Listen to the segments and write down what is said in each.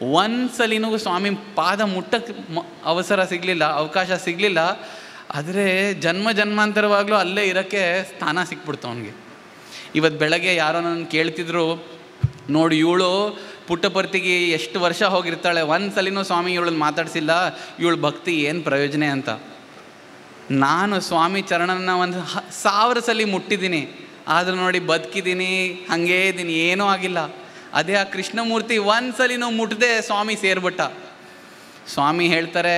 ಒಂದ್ಸಲಿನೂ ಸ್ವಾಮಿ ಪಾದ ಮುಟ್ಟಕ್ಕೆ ಅವಕಾಶ ಸಿಗಲಿಲ್ಲ. ಆದರೆ ಜನ್ಮಾಂತರವಾಗಲೂ ಅಲ್ಲೇ ಇರೋಕ್ಕೆ ಸ್ಥಾನ ಸಿಕ್ಬಿಡ್ತು ಅವನಿಗೆ. ಇವತ್ತು ಬೆಳಗ್ಗೆ ಯಾರೋ ನನ್ನ ಕೇಳ್ತಿದ್ರು, ನೋಡಿ ಇವಳು ಪುಟ್ಟಪರ್ತಿಗೆ ಎಷ್ಟು ವರ್ಷ ಹೋಗಿರ್ತಾಳೆ, ಒಂದ್ಸಲಿನೂ ಸ್ವಾಮಿ ಇವಳನ್ನ ಮಾತಾಡಿಸಿಲ್ಲ, ಇವಳು ಭಕ್ತಿ ಏನು ಪ್ರಯೋಜನ ಅಂತ. ನಾನು ಸ್ವಾಮಿ ಚರಣನ 1000 ಸಲ ಮುಟ್ಟಿದ್ದೀನಿ, ಆದರೂ ನೋಡಿ ಬದುಕಿದ್ದೀನಿ, ಹಾಗೇ ಇದ್ದೀನಿ, ಏನೂ ಆಗಿಲ್ಲ. ಅದೇ ಆ ಕೃಷ್ಣಮೂರ್ತಿ ಒಂದ್ಸಲಿನೂ ಮುಟ್ಟದೆ ಸ್ವಾಮಿ ಸೇರ್ಬಿಟ್ಟ. ಸ್ವಾಮಿ ಹೇಳ್ತಾರೆ,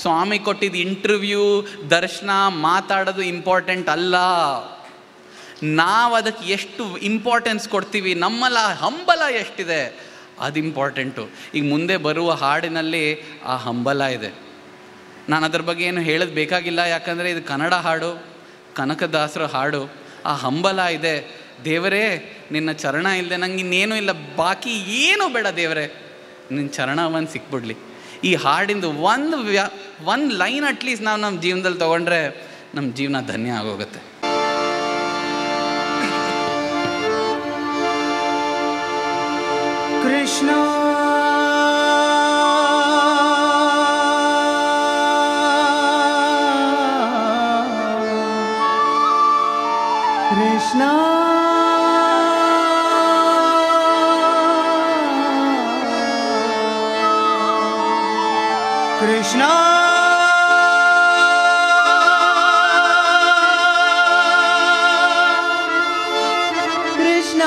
ಸ್ವಾಮಿ ಕೊಟ್ಟಿದ್ದ ಇಂಟರ್ವ್ಯೂ, ದರ್ಶನ, ಮಾತಾಡೋದು ಇಂಪಾರ್ಟೆಂಟ್ ಅಲ್ಲ, ನಾವು ಅದಕ್ಕೆ ಎಷ್ಟು ಇಂಪಾರ್ಟೆನ್ಸ್ ಕೊಡ್ತೀವಿ, ನಮ್ಮಲ್ಲ ಹಂಬಲ ಎಷ್ಟಿದೆ ಅದು ಇಂಪಾರ್ಟೆಂಟು. ಈಗ ಮುಂದೆ ಬರುವ ಹಾಡಿನಲ್ಲಿ ಆ ಹಂಬಲ ಇದೆ. ನಾನು ಅದ್ರ ಬಗ್ಗೆ ಏನು ಹೇಳೋದು ಬೇಕಾಗಿಲ್ಲ, ಯಾಕಂದರೆ ಇದು ಕನ್ನಡ ಹಾಡು, ಕನಕದಾಸರ ಹಾಡು. ಆ ಹಂಬಲ ಇದೆ. ದೇವರೇ ನಿನ್ನ ಚರಣ ಇಲ್ಲದೆ ನಂಗೆ ಇನ್ನೇನೂ ಇಲ್ಲ, ಬಾಕಿ ಏನೂ ಬೇಡ ದೇವರೇ, ನಿನ್ನ ಚರಣ ಒಂದು ಸಿಕ್ಬಿಡ್ಲಿ. ಈ ಹಾಡಿಂದು ಒಂದು ಲೈನ್ ಅಟ್ಲೀಸ್ಟ್ ನಾವು ನಮ್ಮ ಜೀವನದಲ್ಲಿ ತೊಗೊಂಡ್ರೆ ನಮ್ಮ ಜೀವನ ಧನ್ಯ ಆಗೋಗುತ್ತೆ. ಕೃಷ್ಣ ಕೃಷ್ಣ ಕೃಷ್ಣ ಕೃಷ್ಣ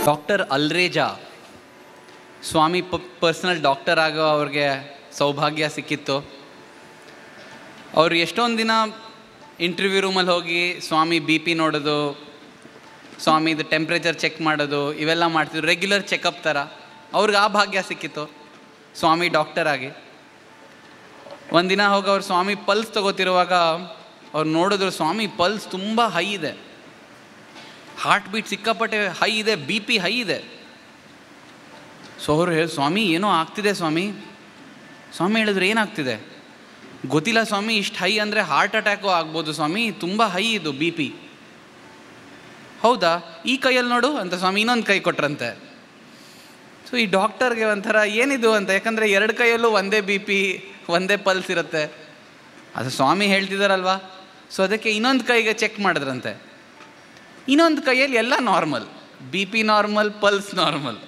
ಡಾಕ್ಟರ್ ಅಲ್ರೇಜಾ ಸ್ವಾಮಿ ಪರ್ಸ್ನಲ್ ಡಾಕ್ಟರ್ ಆಗೋ ಅವ್ರಿಗೆ ಸೌಭಾಗ್ಯ ಸಿಕ್ಕಿತ್ತು. ಅವರು ಎಷ್ಟೊಂದು ದಿನ ಇಂಟರ್ವ್ಯೂ ರೂಮಲ್ಲಿ ಹೋಗಿ ಸ್ವಾಮಿ BP ನೋಡೋದು, ಸ್ವಾಮಿದು ಟೆಂಪ್ರೇಚರ್ ಚೆಕ್ ಮಾಡೋದು, ಇವೆಲ್ಲ ಮಾಡ್ತಿದ್ರು. ರೆಗ್ಯುಲರ್ ಚೆಕಪ್ ಥರ ಅವ್ರಿಗೆ ಆ ಭಾಗ್ಯ ಸಿಕ್ಕಿತ್ತು ಸ್ವಾಮಿ ಡಾಕ್ಟರ್ ಆಗಿ. ಒಂದಿನ ಹೋಗಿ ಅವ್ರು ಸ್ವಾಮಿ ಪಲ್ಸ್ ತೊಗೋತಿರುವಾಗ ಅವ್ರು ನೋಡಿದ್ರು ಸ್ವಾಮಿ ಪಲ್ಸ್ ತುಂಬ ಹೈ ಇದೆ, ಹಾರ್ಟ್ ಬೀಟ್ ಸಿಕ್ಕಾಪಟ್ಟೆ ಹೈ ಇದೆ, BP ಹೈ ಇದೆ. ಸೊ ಅವರು ಹೇಳಿ, ಸ್ವಾಮಿ ಏನೋ ಆಗ್ತಿದೆ ಸ್ವಾಮಿ. ಸ್ವಾಮಿ ಹೇಳಿದ್ರು, ಏನಾಗ್ತಿದೆ? ಗೊತ್ತಿಲ್ಲ ಸ್ವಾಮಿ, ಇಷ್ಟು ಹೈ ಅಂದರೆ ಹಾರ್ಟ್ ಅಟ್ಯಾಕು ಆಗ್ಬೋದು ಸ್ವಾಮಿ, ತುಂಬ ಹೈ ಇದು BP. ಹೌದಾ, ಈ ಕೈಯಲ್ಲಿ ನೋಡು ಅಂತ ಸ್ವಾಮಿ ಇನ್ನೊಂದು ಕೈ ಕೊಟ್ರಂತೆ. ಸೊ ಈ ಡಾಕ್ಟರ್ಗೆ ಒಂಥರ ಏನಿದು ಅಂತ, ಯಾಕಂದರೆ ಎರಡು ಕೈಯಲ್ಲೂ ಒಂದೇ BP ಒಂದೇ ಪಲ್ಸ್ ಇರುತ್ತೆ. ಅದು ಸ್ವಾಮಿ ಹೇಳ್ತಿದ್ದಾರಲ್ವಾ, ಸೊ ಅದಕ್ಕೆ ಇನ್ನೊಂದು ಕೈಗೆ ಚೆಕ್ ಮಾಡಿದ್ರಂತೆ. ಇನ್ನೊಂದು ಕೈಯಲ್ಲಿ ಎಲ್ಲ normal, BP normal, pulse normal.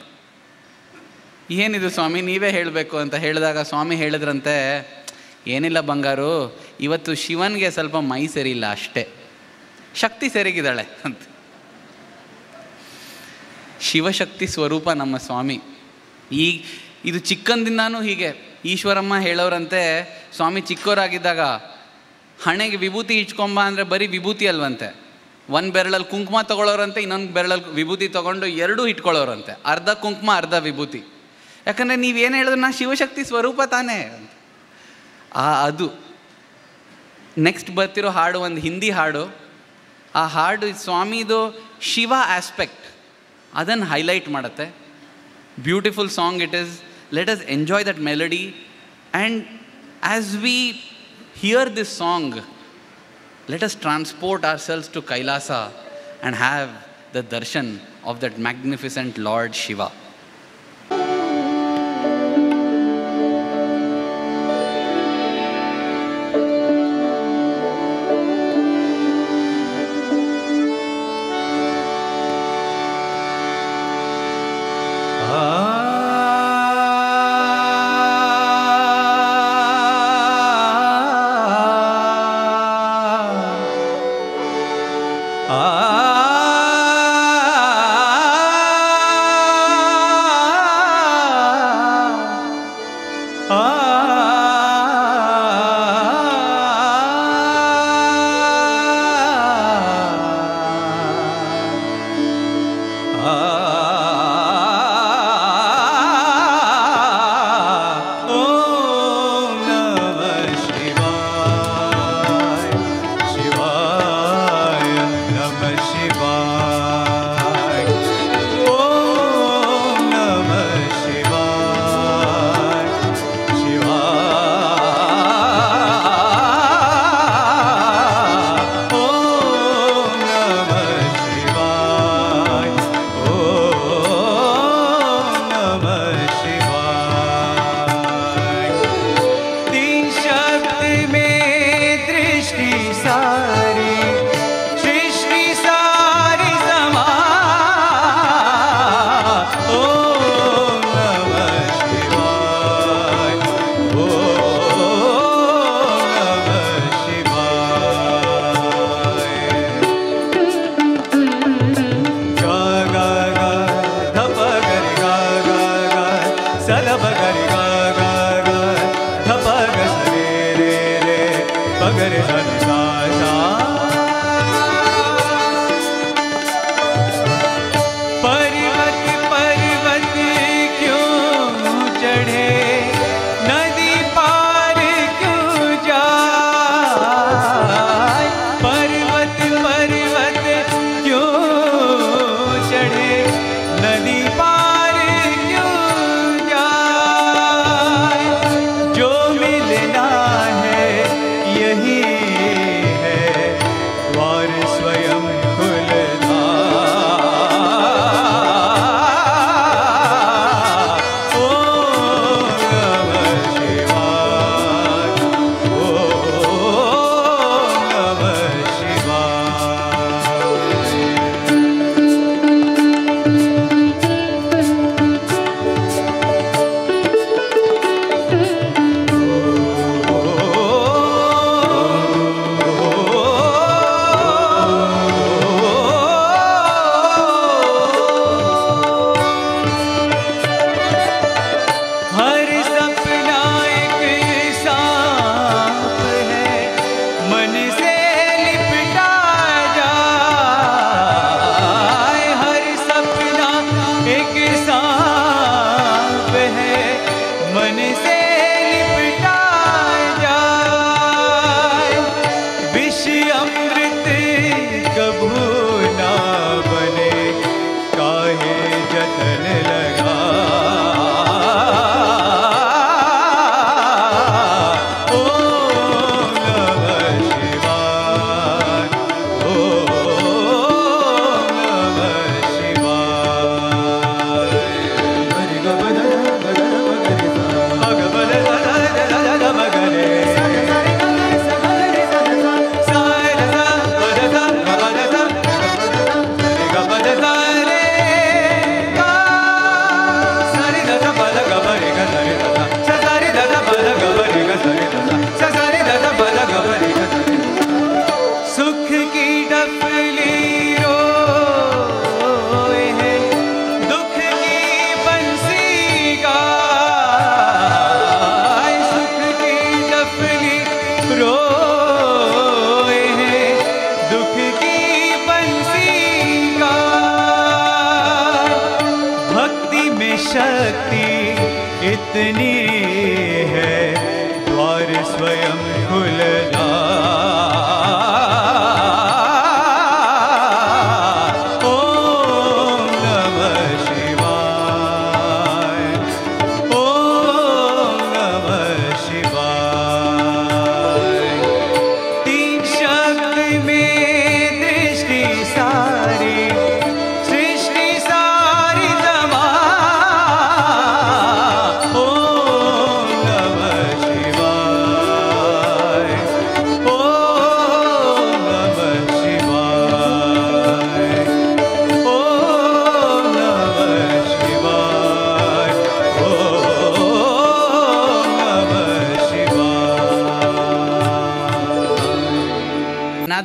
ಏನಿದು ಸ್ವಾಮಿ, ನೀವೇ ಹೇಳಬೇಕು ಅಂತ ಹೇಳಿದಾಗ ಸ್ವಾಮಿ ಹೇಳಿದ್ರಂತೆ, ಏನಿಲ್ಲ ಬಂಗಾರು, ಇವತ್ತು ಶಿವನಿಗೆ ಸ್ವಲ್ಪ ಮೈ ಸರಿಯಿಲ್ಲ ಅಷ್ಟೇ, ಶಕ್ತಿ ಸರಿಗಿದ್ದಾಳೆ ಅಂತ. ಶಿವಶಕ್ತಿ ಸ್ವರೂಪ ನಮ್ಮ ಸ್ವಾಮಿ. ಇದು ಚಿಕ್ಕಂದಿಂದಾನೂ ಹೀಗೆ. ಈಶ್ವರಮ್ಮ ಹೇಳೋರಂತೆ, ಸ್ವಾಮಿ ಚಿಕ್ಕವರಾಗಿದ್ದಾಗ ಹಣೆಗೆ ವಿಭೂತಿ ಇಚ್ಕೊಂಬ ಅಂದರೆ ಬರೀ ವಿಭೂತಿ ಅಲ್ವಂತೆ. ಒಂದು ಬೆರಳಲ್ಲಿ ಕುಂಕುಮ ತೊಗೊಳ್ಳೋರಂತೆ, ಇನ್ನೊಂದು ಬೆರಳಲ್ಲಿ ವಿಭೂತಿ ತೊಗೊಂಡು ಎರಡೂ ಇಟ್ಕೊಳ್ಳೋರಂತೆ. ಅರ್ಧ ಕುಂಕುಮ ಅರ್ಧ ವಿಭೂತಿ. ಯಾಕಂದರೆ ನೀವೇನು ಹೇಳಿದ್ರು, ನಾ ಶಿವಶಕ್ತಿ ಸ್ವರೂಪ ತಾನೇ ಅಂತ. ಅದು ನೆಕ್ಸ್ಟ್ ಬರ್ತಿರೋ ಹಾಡು ಒಂದು ಹಿಂದಿ ಹಾಡು. ಆ ಹಾಡು ಸ್ವಾಮಿದು ಶಿವ ಆಸ್ಪೆಕ್ಟ್ ಅದನ್ನು ಹೈಲೈಟ್ ಮಾಡುತ್ತೆ. Beautiful song it is. Let us enjoy that melody, and as we hear this song, let us transport ourselves to Kailasa and have the darshan of that magnificent Lord Shiva. Shiva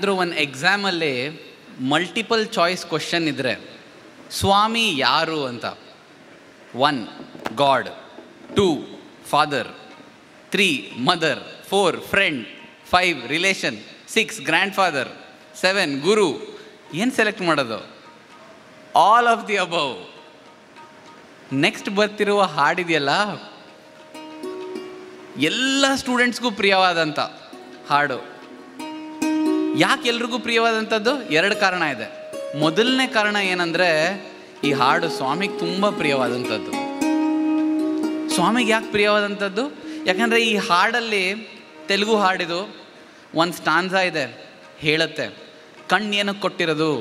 ಏನಾದರೂ ಒಂದು ಎಕ್ಸಾಮಲ್ಲಿ multiple choice question ಇದ್ದರೆ ಸ್ವಾಮಿ ಯಾರು ಅಂತ 1 god, 2 father, 3 mother, 4 friend, 5 relation, 6 grandfather, 7 guru, ಏನು select ಮಾಡೋದು? All of the above. Next ಬರ್ತಿರುವ ಹಾಡಿದೆಯಲ್ಲ, ಎಲ್ಲ ಸ್ಟೂಡೆಂಟ್ಸ್ಗೂ ಪ್ರಿಯವಾದಂಥ ಹಾಡು. ಯಾಕೆ ಎಲ್ರಿಗೂ ಪ್ರಿಯವಾದಂಥದ್ದು? 2 ಕಾರಣ ಇದೆ. ಮೊದಲನೇ ಕಾರಣ ಏನಂದರೆ, ಈ ಹಾಡು ಸ್ವಾಮಿಗೆ ತುಂಬ ಪ್ರಿಯವಾದಂಥದ್ದು. ಸ್ವಾಮಿಗೆ ಯಾಕೆ ಪ್ರಿಯವಾದಂಥದ್ದು? ಯಾಕಂದರೆ ಈ ಹಾಡಲ್ಲಿ, ತೆಲುಗು ಹಾಡಿದು, ಒಂದು ಸ್ಟಾನ್ಸ ಇದೆ, ಹೇಳುತ್ತೆ ಕಣ್ಣು ಏನಕ್ಕೆ ಕೊಟ್ಟಿರೋದು?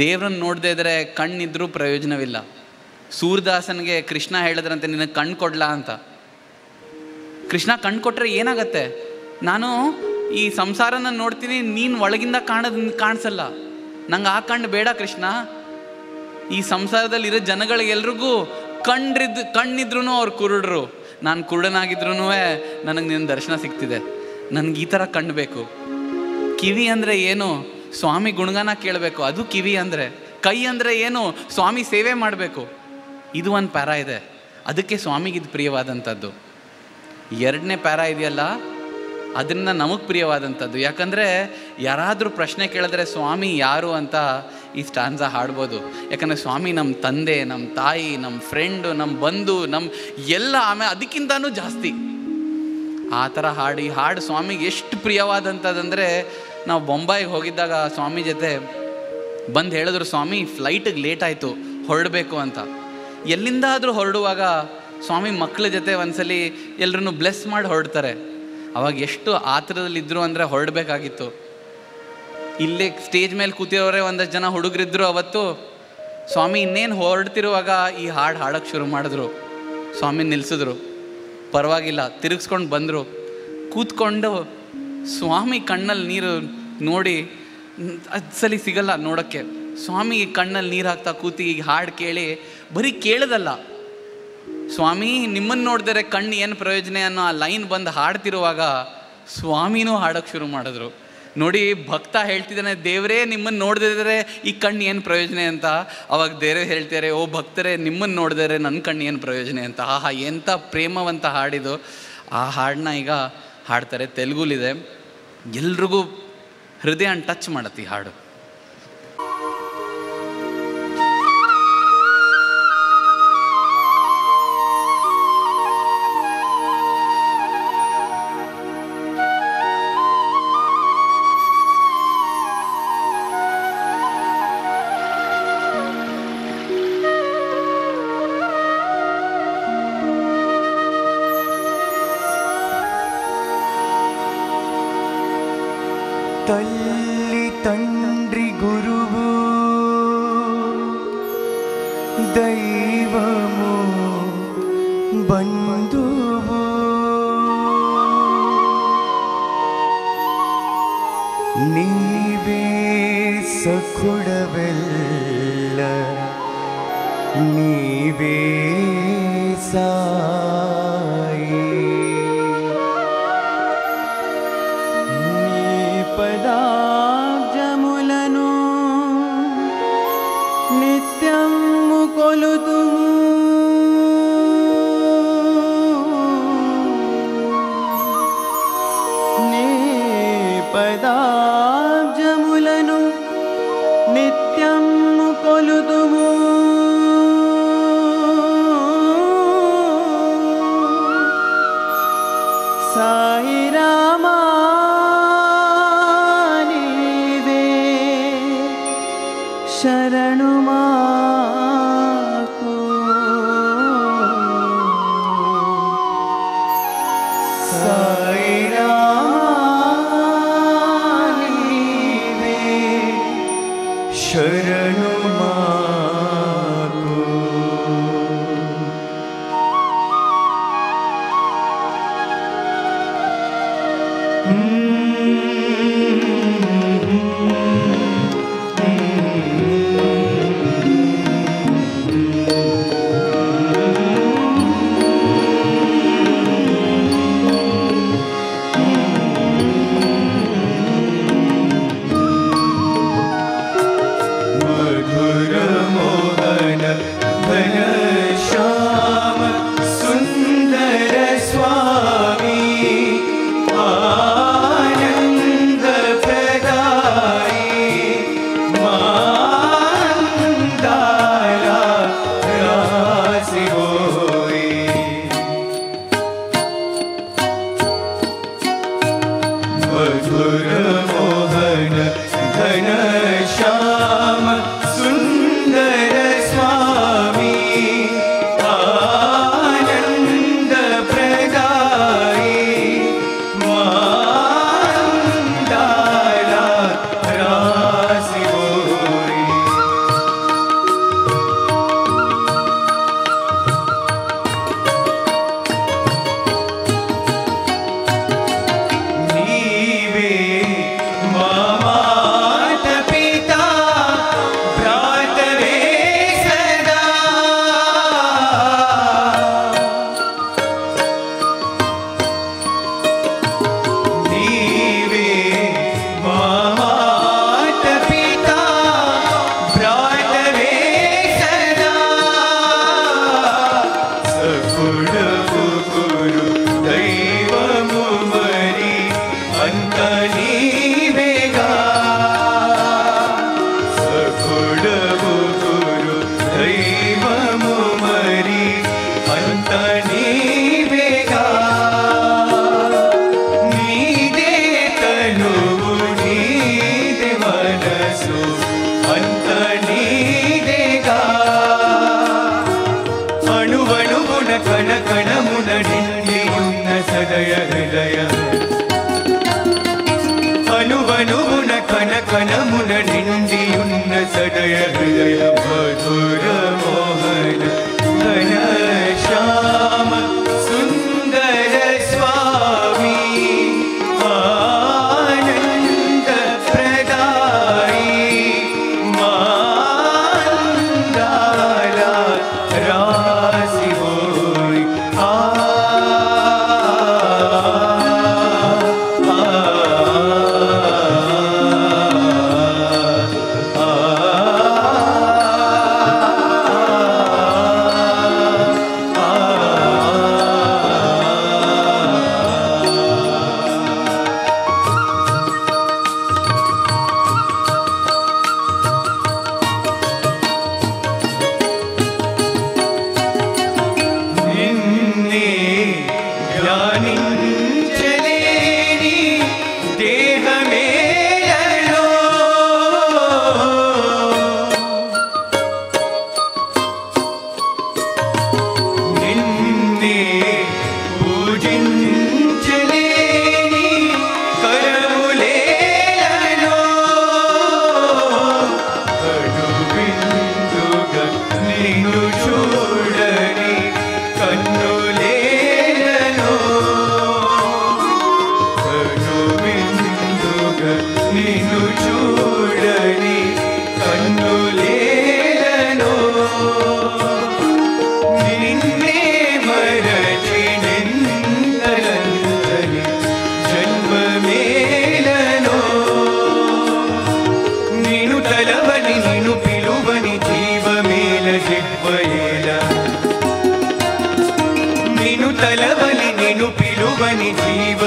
ದೇವ್ರನ್ನ ನೋಡದೇ ಇದ್ದರೆ ಕಣ್ಣಿದ್ರೂ ಪ್ರಯೋಜನವಿಲ್ಲ. ಸೂರ್ಯದಾಸನಿಗೆ ಕೃಷ್ಣ ಹೇಳಿದ್ರಂತೆ, ನಿನಗೆ ಕಣ್ಣು ಕೊಡ್ಲಾ ಅಂತ. ಕೃಷ್ಣ ಕಣ್ಣು ಕೊಟ್ಟರೆ ಏನಾಗತ್ತೆ? ನಾನು ಈ ಸಂಸಾರನ ನೋಡ್ತೀನಿ, ನೀನು ಒಳಗಿಂದ ಕಾಣಿಸಲ್ಲ, ನಂಗೆ ಆ ಕಣ್ಣು ಬೇಡ ಕೃಷ್ಣ. ಈ ಸಂಸಾರದಲ್ಲಿರೋ ಜನಗಳಿಗೆಲ್ರಿಗೂ ಕಣ್ಣಿದ್ರೂ ಅವ್ರು ಕುರುಡ್ರು, ನಾನು ಕುರುಡನಾಗಿದ್ರೂ ನನಗೆ ನಿನ್ನ ದರ್ಶನ ಸಿಗ್ತಿದೆ, ನನಗೆ ಈ ಥರ ಕಣ್ಣು ಬೇಕು. ಕಿವಿ ಅಂದರೆ ಏನು? ಸ್ವಾಮಿ ಗುಣಗಾನ ಕೇಳಬೇಕು, ಅದು ಕಿವಿ ಅಂದರೆ. ಕೈ ಅಂದರೆ ಏನು? ಸ್ವಾಮಿ ಸೇವೆ ಮಾಡಬೇಕು. ಇದು ಒಂದು ಪ್ಯಾರ ಇದೆ, ಅದಕ್ಕೆ ಸ್ವಾಮಿಗಿದು ಪ್ರಿಯವಾದಂಥದ್ದು. 2ನೇ ಪ್ಯಾರ ಇದೆಯಲ್ಲ, ಅದರಿಂದ ನಮಗೆ ಪ್ರಿಯವಾದಂಥದ್ದು. ಯಾಕಂದರೆ ಯಾರಾದರೂ ಪ್ರಶ್ನೆ ಕೇಳಿದ್ರೆ ಸ್ವಾಮಿ ಯಾರು ಅಂತ ಈ ಸ್ಟಾನ್ಸ ಹಾಡ್ಬೋದು. ಯಾಕಂದರೆ ಸ್ವಾಮಿ ನಮ್ಮ ತಂದೆ, ನಮ್ಮ ತಾಯಿ, ನಮ್ಮ ಫ್ರೆಂಡು, ನಮ್ಮ ಬಂಧು, ನಮ್ಮ ಎಲ್ಲ, ಆಮೇಲೆ ಅದಕ್ಕಿಂತನೂ ಜಾಸ್ತಿ. ಆ ಥರ ಹಾಡು, ಈ ಹಾಡು ಸ್ವಾಮಿಗೆ ಎಷ್ಟು ಪ್ರಿಯವಾದಂಥದ್ದಂದರೆ, ನಾವು ಬೊಂಬಾಯಿಗೆ ಹೋಗಿದ್ದಾಗ ಸ್ವಾಮಿ ಜೊತೆ ಬಂದು ಹೇಳಿದ್ರು, ಸ್ವಾಮಿ ಫ್ಲೈಟಿಗೆ ಲೇಟ್ ಆಯಿತು, ಹೊರಡಬೇಕು ಅಂತ. ಎಲ್ಲಿಂದಾದರೂ ಹೊರಡುವಾಗ ಸ್ವಾಮಿ ಮಕ್ಕಳ ಜೊತೆ ಒಂದ್ಸಲಿ ಎಲ್ಲರನ್ನು ಬ್ಲೆಸ್ ಮಾಡಿ ಹೊರಡ್ತಾರೆ. ಅವಾಗ ಎಷ್ಟು ಆತರದಲ್ಲಿದ್ದರು ಅಂದರೆ ಹೊರಡಬೇಕಾಗಿತ್ತು. ಇಲ್ಲೇ ಸ್ಟೇಜ್ ಮೇಲೆ ಕೂತಿರೋರೆ ಒಂದಷ್ಟು ಜನ ಹುಡುಗರಿದ್ದರು. ಅವತ್ತು ಸ್ವಾಮಿ ಇನ್ನೇನು ಹೊರಡ್ತಿರುವಾಗ ಈ ಹಾಡು ಹಾಡೋಕ್ಕೆ ಶುರು ಮಾಡಿದ್ರು. ಸ್ವಾಮಿ ನಿಲ್ಲಿಸಿದ್ರು, ಪರವಾಗಿಲ್ಲ, ತಿರುಗಿಸ್ಕೊಂಡು ಬಂದರು. ಕೂತ್ಕೊಂಡು ಸ್ವಾಮಿ ಕಣ್ಣಲ್ಲಿ ನೀರು ನೋಡಿ, ಸಲಿ ಸಿಗಲ್ಲ ನೋಡೋಕ್ಕೆ, ಸ್ವಾಮಿ ಕಣ್ಣಲ್ಲಿ ನೀರು ಹಾಕ್ತಾ ಕೂತಿ ಈ ಹಾಡು ಕೇಳಿ, ಬರೀ ಕೇಳೋದಲ್ಲ, ಸ್ವಾಮಿ ನಿಮ್ಮನ್ನು ನೋಡಿದರೆ ಕಣ್ಣು ಏನು ಪ್ರಯೋಜನ ಅನ್ನೋ ಆ ಲೈನ್ ಬಂದು ಹಾಡ್ತಿರುವಾಗ ಸ್ವಾಮಿನೂ ಹಾಡೋಕ್ಕೆ ಶುರು ಮಾಡಿದ್ರು. ನೋಡಿ, ಭಕ್ತ ಹೇಳ್ತಿದ್ದಾನೆ, ದೇವರೇ ನಿಮ್ಮನ್ನು ನೋಡ್ದಿದ್ರೆ ಈ ಕಣ್ಣು ಏನು ಪ್ರಯೋಜನ ಅಂತ. ಅವಾಗ ದೇವರೇ ಹೇಳ್ತಾರೆ, ಓ ಭಕ್ತರೇ, ನಿಮ್ಮನ್ನು ನೋಡಿದರೆ ನನ್ನ ಕಣ್ಣು ಏನು ಪ್ರಯೋಜನ ಅಂತ. ಆಹಾ, ಎಂಥ ಪ್ರೇಮವಂತ ಹಾಡಿದು. ಆ ಹಾಡನ್ನ ಈಗ ಹಾಡ್ತಾರೆ, ತೆಲುಗುಲಿದೆ. ಎಲ್ರಿಗೂ ಹೃದಯ ಟಚ್ ಮಾಡತ್ತೆ ಈ ಹಾಡು. తల్లి తండ్రి గురువు దైవము బంధువు నీవే సఖుడవెల్ల నీవే సాయి పదాబ్జములను నిత్యము కొలుతు నీ పదాబ్జములను నిత్యము కొలుతుము సాయి రామా శరణు మాకు సాయి రామా నీవే శరణు మాకు. मधुर मोहन घन श्याम सुंदर स्वामी आनंद प्रदायी मांदाला रासी बोरी ಅನುವನುಗುಣ ಕನ ಕನಮುನ ನಿಂದಿಯುನ್ನ ಸದಯ ಹೃದಯ ಮಧುರ ಮೋಹನ ಘನ ಶ್ಯಾಮ ಸುಂದರ ಸ್ವಾಮಿ ಆನಂದ ಪ್ರದಾಯಿ ಮಾಂದಾಲ ರಾಸಿ ಹೋಯ್ ನೀನು ತಲವಲಿ ನೀನು ಪಿಲುವನಿ ಜೀವ